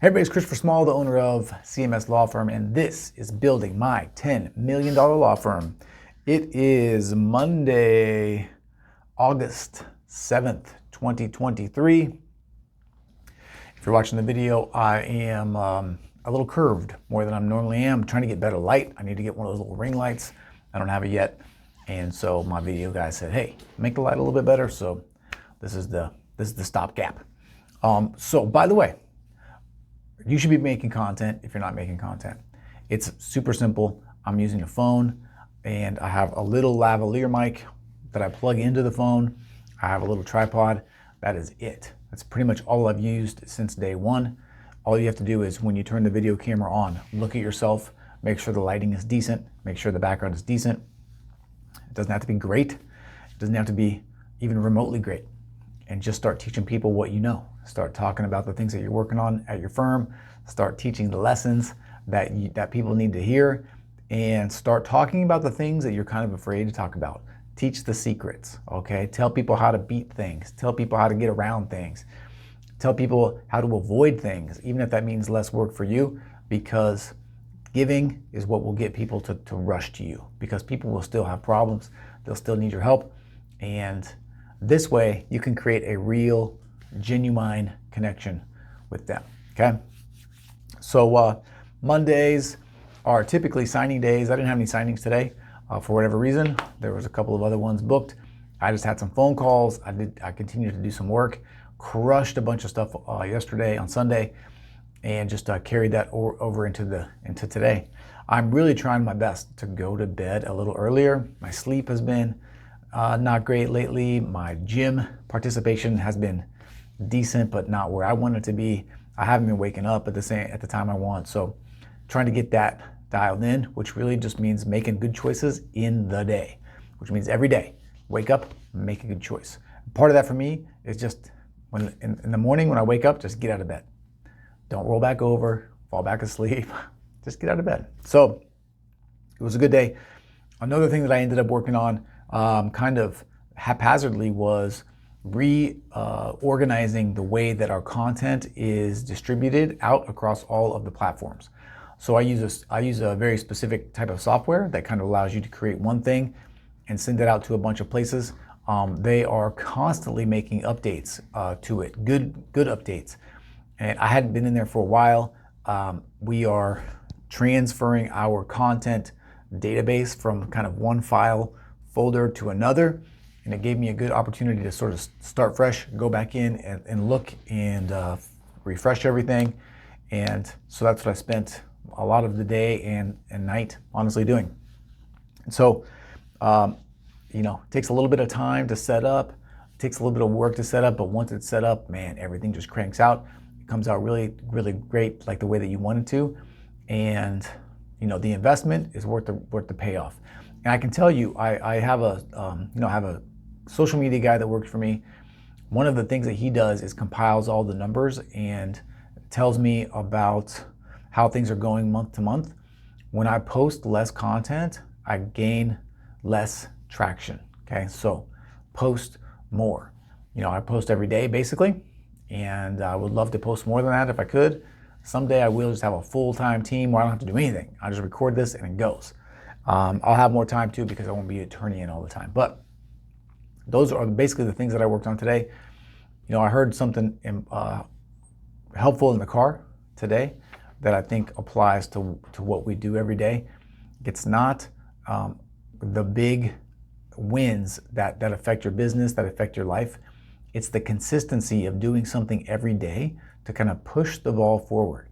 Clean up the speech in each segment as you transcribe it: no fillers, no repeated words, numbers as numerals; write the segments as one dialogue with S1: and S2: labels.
S1: Hey everybody, it's Christopher Small, the owner of CMS Law Firm, and this is Building My $10 Million Law Firm. It is Monday, August 7th, 2023. If you're watching the video, I am a little curved more than I normally am. I'm trying to get better light. I need to get one of those little ring lights. I don't have it yet. And so my video guy said, hey, make the light a little bit better. So this is the stopgap. So by the way, you should be making content if you're not making content. It's super simple. I'm using a phone and I have a little lavalier mic that I plug into the phone. I have a little tripod. That is it. That's pretty much all I've used since day one. All you have to do is when you turn the video camera on, look at yourself, make sure the lighting is decent, make sure the background is decent. It doesn't have to be great. It doesn't have to be even remotely great. And just start teaching people what you know. Start talking about the things that you're working on at your firm. Start teaching the lessons that people need to hear, and start talking about the things that you're kind of afraid to talk about. Teach the secrets, okay? Tell people how to beat things. Tell people how to get around things. Tell people how to avoid things, even if that means less work for you, because giving is what will get people to rush to you, because people will still have problems. They'll still need your help. And this way you can create a real, genuine connection with them, okay? So Mondays are typically signing days. I didn't have any signings today for whatever reason. There was a couple of other ones booked. I just had some phone calls. I continued to do some work, crushed a bunch of stuff yesterday on Sunday, and just carried that over into today. I'm really trying my best to go to bed a little earlier. My sleep has been not great lately. My gym participation has been decent, but not where I want it to be. I haven't been waking up at the time I want. So trying to get that dialed in, which really just means making good choices in the day, which means every day, wake up, make a good choice. Part of that for me is just when in the morning when I wake up, just get out of bed. Don't roll back over, fall back asleep, just get out of bed. So it was a good day. Another thing that I ended up working on kind of haphazardly was reorganizing the way that our content is distributed out across all of the platforms. So I use a very specific type of software that kind of allows you to create one thing and send it out to a bunch of places. They are constantly making updates to it, good updates. And I hadn't been in there for a while. We are transferring our content database from kind of one file folder to another. And it gave me a good opportunity to sort of start fresh, go back in and look and refresh everything. And so that's what I spent a lot of the day and night honestly doing. And so, it takes a little bit of time to set up, it takes a little bit of work to set up, but once it's set up, man, everything just cranks out. It comes out really, really great, like the way that you want it to. And, the investment is worth the payoff. And I can tell you, I have a social media guy that works for me. One of the things that he does is compiles all the numbers and tells me about how things are going month to month. When I post less content, I gain less traction. Okay, so post more. I post every day basically, and I would love to post more than that if I could. Someday I will just have a full-time team where I don't have to do anything. I just record this and it goes. I'll have more time too because I won't be turning in all the time. But those are basically the things that I worked on today. I heard something helpful in the car today that I think applies to what we do every day. It's not the big wins that affect your business, that affect your life. It's the consistency of doing something every day to kind of push the ball forward.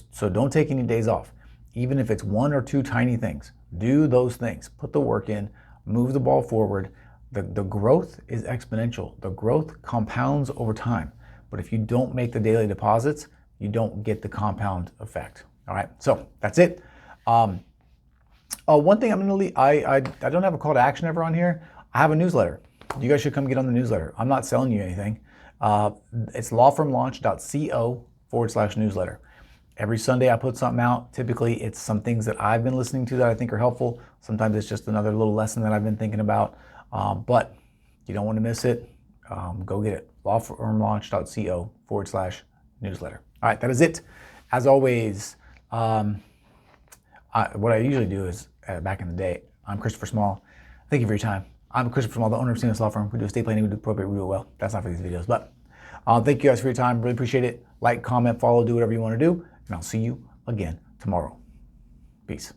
S1: So don't take any days off. Even if it's one or two tiny things, do those things, put the work in, move the ball forward. The growth is exponential. The growth compounds over time. But if you don't make the daily deposits, you don't get the compound effect. All right, so that's it. One thing I'm gonna leave, I don't have a call to action ever on here. I have a newsletter. You guys should come get on the newsletter. I'm not selling you anything. It's lawfirmlaunch.co/newsletter. Every Sunday I put something out. Typically it's some things that I've been listening to that I think are helpful. Sometimes it's just another little lesson that I've been thinking about. But you don't want to miss it. Go get it. lawfirmlaunch.co/newsletter. All right, that is it. As always, what I usually do is, back in the day, I'm Christopher Small. Thank you for your time. I'm Christopher Small, the owner of CMS Law Firm. We do estate planning, we do probate, we do it well. That's not for these videos, but thank you guys for your time. Really appreciate it. Like, comment, follow, do whatever you want to do, and I'll see you again tomorrow. Peace.